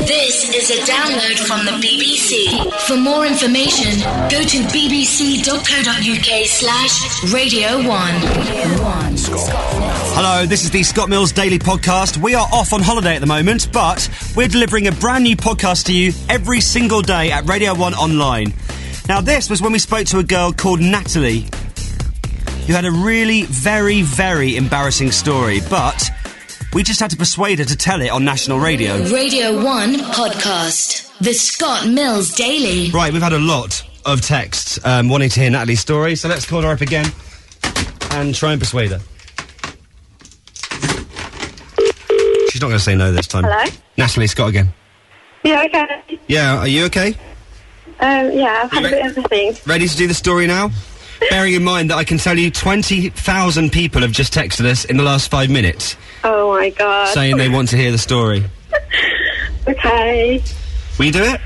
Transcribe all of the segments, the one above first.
This is a download from the BBC. For more information, go to bbc.co.uk/Radio 1. Hello, this is the Scott Mills Daily Podcast. We are off on holiday at the moment, but we're delivering a brand new podcast to you every single day at Radio 1 Online. Now, this was when we spoke to a girl called Natalie, who had a really very, very embarrassing story, but we just had to persuade her to tell it on national radio. Radio 1 Podcast. The Scott Mills Daily. Right, we've had a lot of texts wanting to hear Natalie's story, so let's call her up again and try and persuade her. She's not going to say no this time. Hello? Natalie, Scott again. Yeah, okay. Yeah, are you okay? Yeah, I've had a bit of a thing. Ready to do the story now? Bearing in mind that I can tell you 20,000 people have just texted us in the last 5 minutes. Oh my god. Saying they want to hear the story. Okay. Will you do it?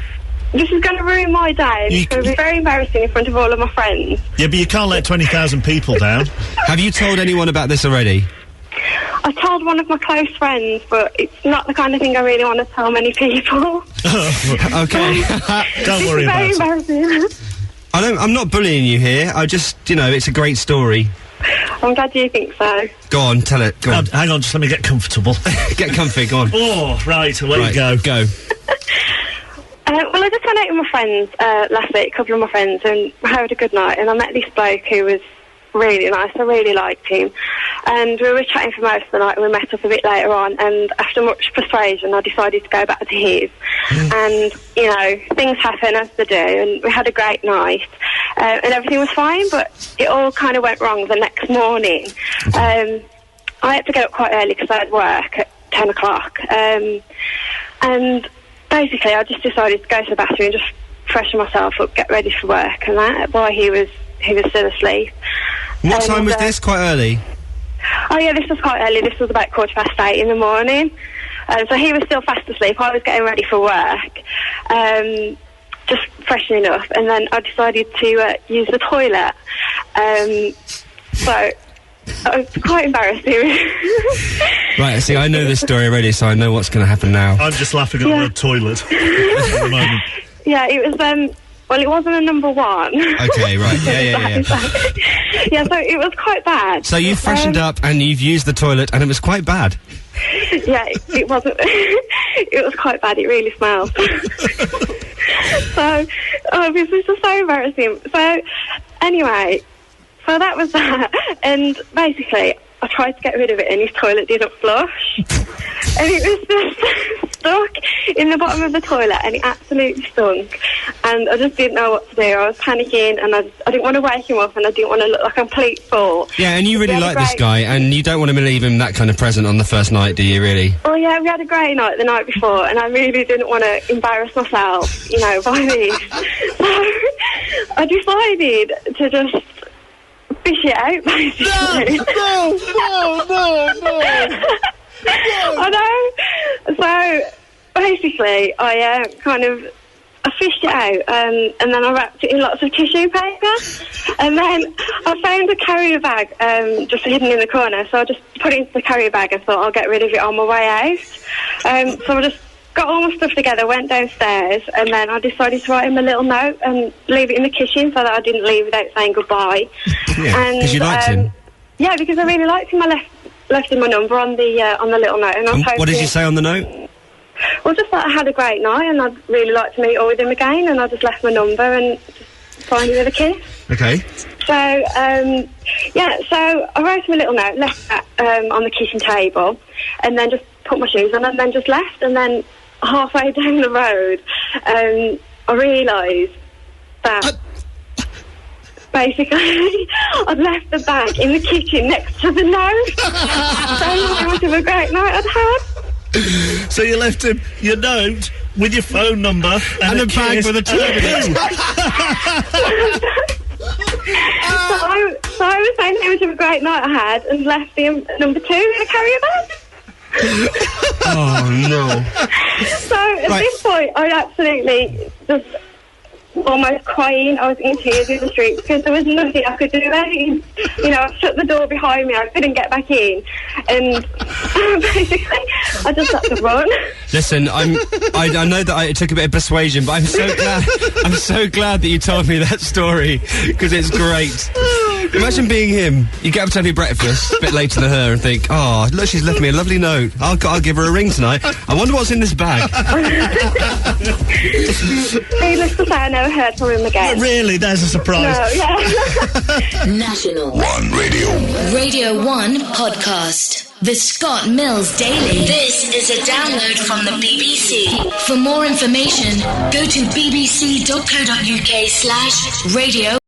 This is going to ruin my day. It's going to be very embarrassing in front of all of my friends. Yeah, but you can't let 20,000 people down. Have you told anyone about this already? I told one of my close friends, but it's not the kind of thing I really want to tell many people. Okay. Don't worry about it. It's very embarrassing. I'm not bullying you here. I just, it's a great story. I'm glad you think so. Go on, tell it. Go on. Hang on, just let me get comfortable. Get comfy, go on. Oh, right, away you go. Go. Well, I just went out with my friends last week, a couple of my friends, and we had a good night, and I met this bloke who was really nice. I really liked him. And we were chatting for most of the night, and we met up a bit later on, and after much persuasion, I decided to go back to his. And, things happen as they do, and we had a great night. And everything was fine, but it all kind of went wrong the next morning. I had to get up quite early because I had work at 10 o'clock. And basically, I just decided to go to the bathroom and just freshen myself up, get ready for work, and that, while he was still asleep. What time was this? Quite early? Oh yeah, this was quite early. This was about 8:15 in the morning. So he was still fast asleep. I was getting ready for work, just freshening up, and then I decided to use the toilet. So it was quite embarrassing. Right, see, I know this story already, so I know what's going to happen now. I'm just laughing at the word toilet at the moment. Yeah, it was, well, it wasn't a number one. Okay, right, yeah. Yeah, so it was quite bad. So you freshened up and you've used the toilet and it was quite bad? Yeah, it wasn't... it was quite bad, it really smelled. So, this was just so embarrassing. So, anyway, so that was that. And basically, I tried to get rid of it and his toilet didn't flush. And it was just stuck in the bottom of the toilet, and it absolutely stunk. And I just didn't know what to do. I was panicking, and I didn't want to wake him up, and I didn't want to look like a complete fool. Yeah, and you really like this guy, and you don't want to leave him that kind of present on the first night, do you, really? Well, yeah, we had a great night the night before, and I really didn't want to embarrass myself, by this. So I decided to just fish it out, basically. No. I know. So basically, I fished it out, and then I wrapped it in lots of tissue paper, and then I found a carrier bag just hidden in the corner. So I just put it into the carrier bag and thought I'll get rid of it on my way out. So I just got all my stuff together, went downstairs, and then I decided to write him a little note and leave it in the kitchen so that I didn't leave without saying goodbye. Yeah, because you liked him. Yeah, because I really liked him. I left him my number on the little note, and I was hoping... What did you say on the note? Well, just that I had a great night, and I'd really like to meet up with him again, and I just left my number and just finally with a kiss. Okay. So, so I wrote him a little note, left that on the kitchen table, and then just put my shoes on, and then just left, and then halfway down the road, I realised that... Basically, I'd left the bag in the kitchen next to the note. So how much of a great night I'd had. So you left him your note with your phone number and a bag with a television. So I was saying how much of a great night I had, and left him number 2 in a carrier bag. Oh no! So at this point, I absolutely just almost crying. I was in tears in the street because there was nothing I could do about it. You know, I shut the door behind me. I couldn't get back in, and basically, I just had to run. Listen, I know that it took a bit of persuasion, but I'm so glad. I'm so glad that you told me that story because it's great. Imagine being him. You get up to have your breakfast a bit later than her and think, oh, look, she's left me a lovely note. I'll give her a ring tonight. I wonder what's in this bag. Needless to say, I never heard from him again. Really? There's a surprise. No, yeah. National One Radio. Radio 1 podcast. The Scott Mills Daily. This is a download from the BBC. For more information, go to bbc.co.uk/radio